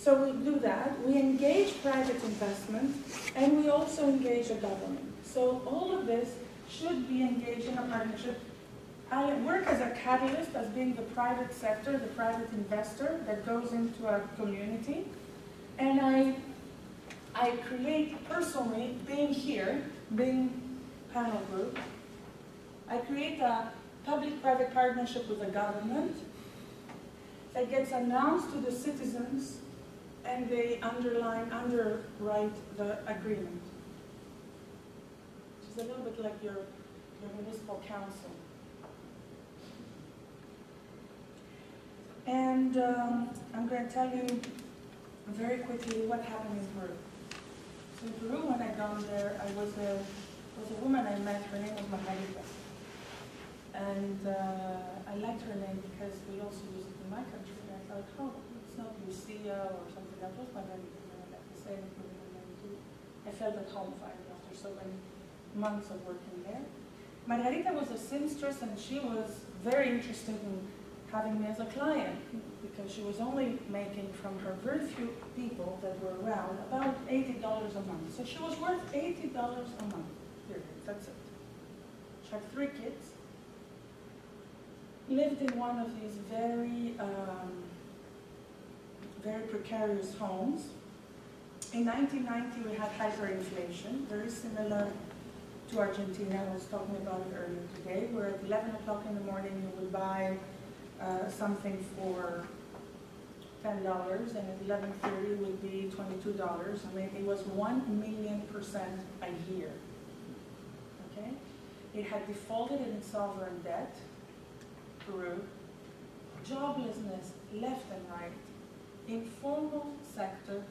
So we do that. We engage private investment, and we also engage a government. So all of this should be engaged in a partnership. I work as a catalyst, as being the private sector, the private investor that goes into a community. And I create personally, being here, being panel group, I create a public-private partnership with the government that gets announced to the citizens, and they underwrite the agreement. Which is a little bit like your municipal council. And I'm going to tell you very quickly what happened in Peru. So in Peru, when I got there, I was a woman I met. Her name was Margarita. And I liked her name because we also use it in my country. And I thought, oh, it's not Lucia or something. That was Margarita. And I like to say it with her name too. I felt at home finally after so many months of working there. Margarita was a seamstress, and she was very interested in having me as a client, because she was only making from her very few people that were around about $80 a month. So she was worth $80 a month, period. That's it. She had 3 kids, lived in one of these very, very precarious homes. In 1990, we had hyperinflation, very similar to Argentina. I was talking about it earlier today, where at 11 o'clock in the morning you would buy something for $10, and at 11:30 would be $22. I mean, it was 1,000,000% a year. Okay, it had defaulted in sovereign debt. Peru, joblessness left and right, informal sector,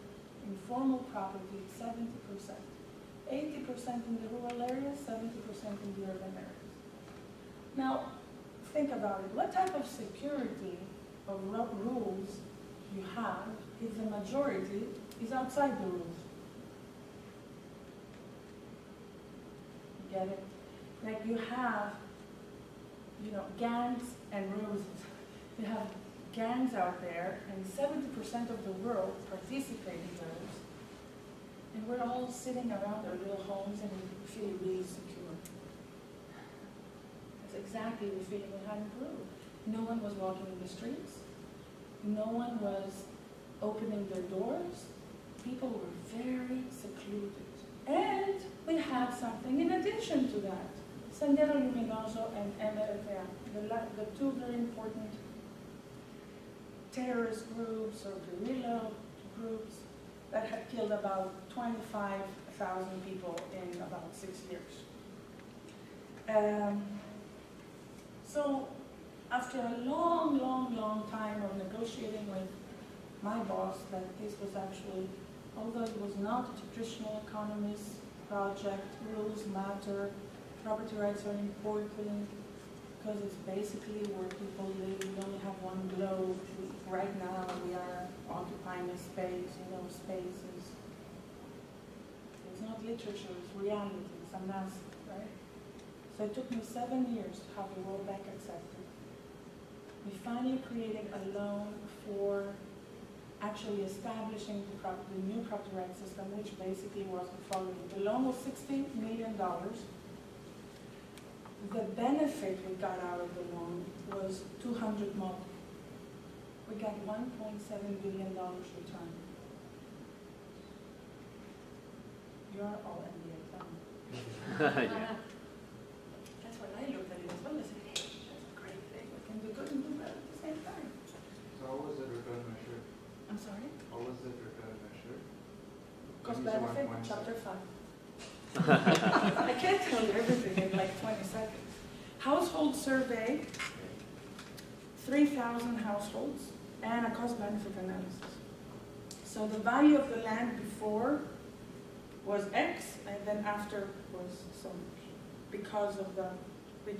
informal property, 70%, 80% in the rural areas, 70% in the urban areas. Now, think about it. What type of security of rules you have if the majority is outside the rules? You get it? Like you have, gangs and rules. You have gangs out there, and 70% of the world participate in those. And we're all sitting around our little homes and we feel really secure. That's exactly the feeling we had in Peru. No one was walking in the streets. No one was opening their doors. People were very secluded. And we had something in addition to that. Sendero Luminoso and MRTA, the 2 very important terrorist groups or guerrilla groups that had killed about 25,000 people in about 6 years. So after a long, long, long time of negotiating with my boss, that this was actually, although it was not a traditional economist project, rules matter, property rights are important, because it's basically where people live. We only have one globe. Right now we are occupying a space, space is, it's not literature, it's reality, it's a mask, right? So it took me 7 years to have the World Bank accepted. We finally created a loan for actually establishing the new property rights system, which basically was the following. The loan was $60 million. The benefit we got out of the loan was 200 more. We got $1.7 billion return. You are all NBA fans. Yeah. That's what I looked at it as well. I said, hey, that's a great thing. We can do good and do bad at the same time. So how was the return measured? I'm sorry? How was the return measured? Cost benefit, chapter 5. I can't tell you everything in like 20 seconds. Household survey, 3,000 households, and a cost benefit analysis. So the value of the land before was X, and then after was so much because of the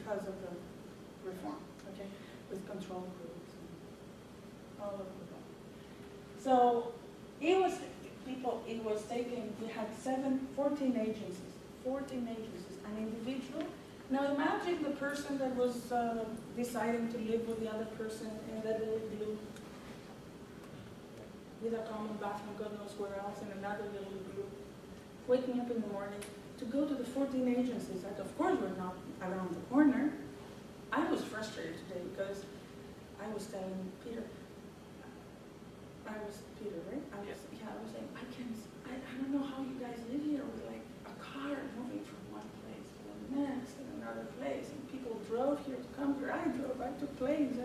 reform, okay, with control groups and all of that. So it was taking. We had 14 agencies, an individual. Now imagine the person that was deciding to live with the other person in that little blue. with a common bathroom, God knows where else, in another little group, waking up in the morning to go to the 14 agencies that, of course, were not around the corner. I was frustrated today because I was telling Peter, right? I was saying, I don't know how you guys live here with like a car moving from one place to the next and another place, and people drove here to come here. I took planes.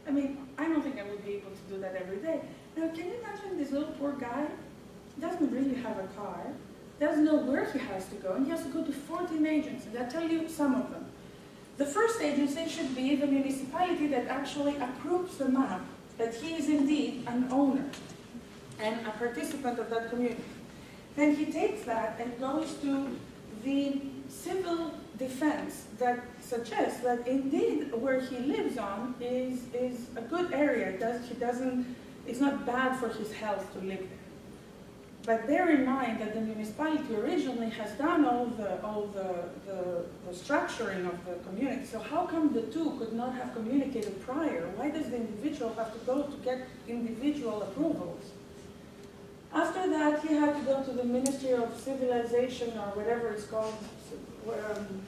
I mean, I don't think I would be able to do that every day. Now, can you imagine this little poor guy doesn't really have a car, doesn't know where he has to go, and he has to go to 14 agencies. I'll tell you some of them. The first agency should be the municipality that actually approves the map, that he is indeed an owner and a participant of that community. Then he takes that and goes to the civil defense that suggests that indeed where he lives on is a good area. It's not bad for his health to live there. But bear in mind that the municipality originally has done all the structuring of the community. So how come the two could not have communicated prior? Why does the individual have to go to get individual approvals? After that, he had to go to the Ministry of Civilization, or whatever it's called,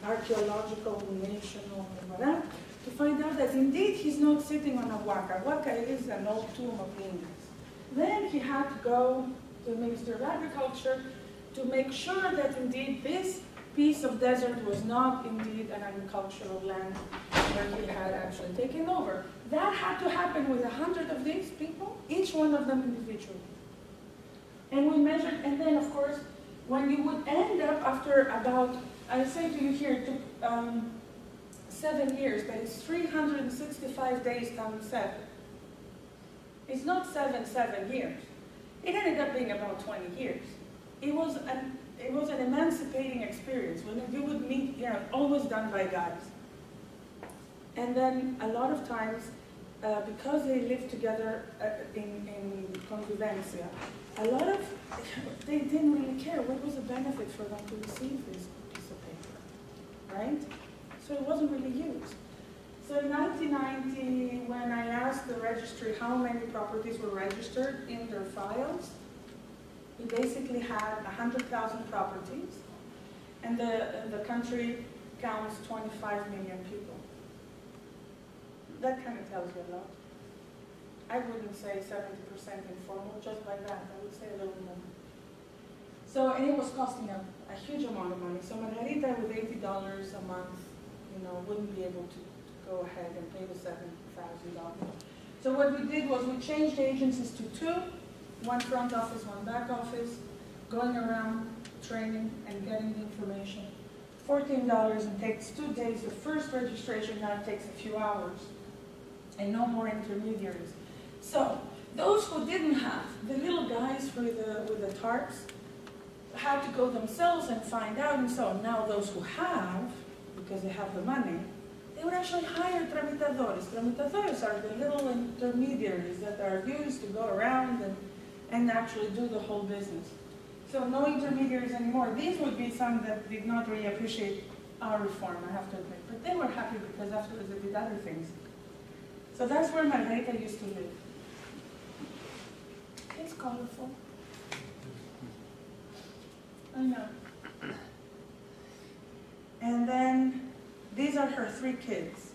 archaeological nation or whatever, to find out that indeed he's not sitting on a waka. Waka is an old tomb of the Incas. Then he had to go to the Ministry of Agriculture to make sure that indeed this piece of desert was not indeed an agricultural land where he had actually taken over. That had to happen with 100 of these people, each one of them individually. And we measured, and then of course, when you would end up after about, I say to you here, it took 7 years, but it's 365 days times 7. It's not 7 years. It ended up being about 20 years. It was an emancipating experience. When you would meet, always done by guys. And then a lot of times, because they lived together in convivencia, they didn't really care what was the benefit for them to receive this piece of paper, right? So it wasn't really used. So in 1990, when I asked the registry how many properties were registered in their files, we basically had 100,000 properties, and the country counts 25 million people. That kind of tells you a lot. I wouldn't say 70% informal, just by that. I would say a little more. So, and it was costing a huge amount of money. So Margarita with $80 a month, wouldn't be able to go ahead and pay the $7,000. So what we did was we changed agencies to 2, one front office, one back office, going around training and getting the information. $14 and takes 2 days. The first registration now takes a few hours, and no more intermediaries. So those who didn't have, the little guys with the tarps, had to go themselves and find out, and so now those who have, because they have the money, they would actually hire tramitadores. Tramitadores are the little intermediaries that are used to go around and actually do the whole business. So no intermediaries anymore. These would be some that did not really appreciate our reform, I have to admit. But they were happy because afterwards they did other things. So that's where Margarita used to live. It's colorful. I know. And then these are her 3 kids.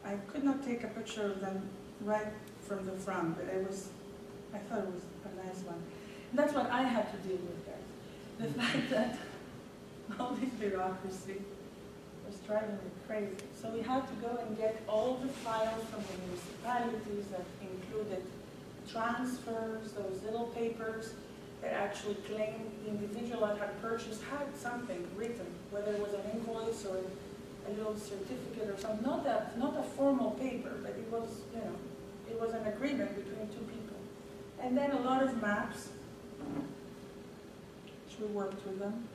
I could not take a picture of them right from the front, but I thought it was a nice one. And that's what I had to deal with, guys. The fact that all this bureaucracy was driving me crazy. So we had to go and get all the files from the municipalities that included transfers, those little papers that actually claimed the individual that had purchased had something written, whether it was an invoice or a little certificate or something. Not a formal paper, but it was, it was an agreement between 2 people. And then a lot of maps, which we worked with them,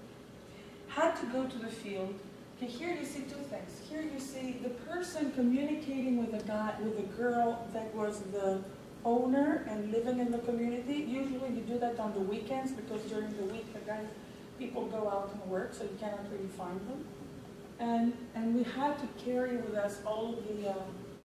had to go to the field. Okay, here you see 2 things. Here you see the person communicating with a girl that was the owner and living in the community. Usually you do that on the weekends because during the week people go out and work, so you cannot really find them. And we had to carry with us all the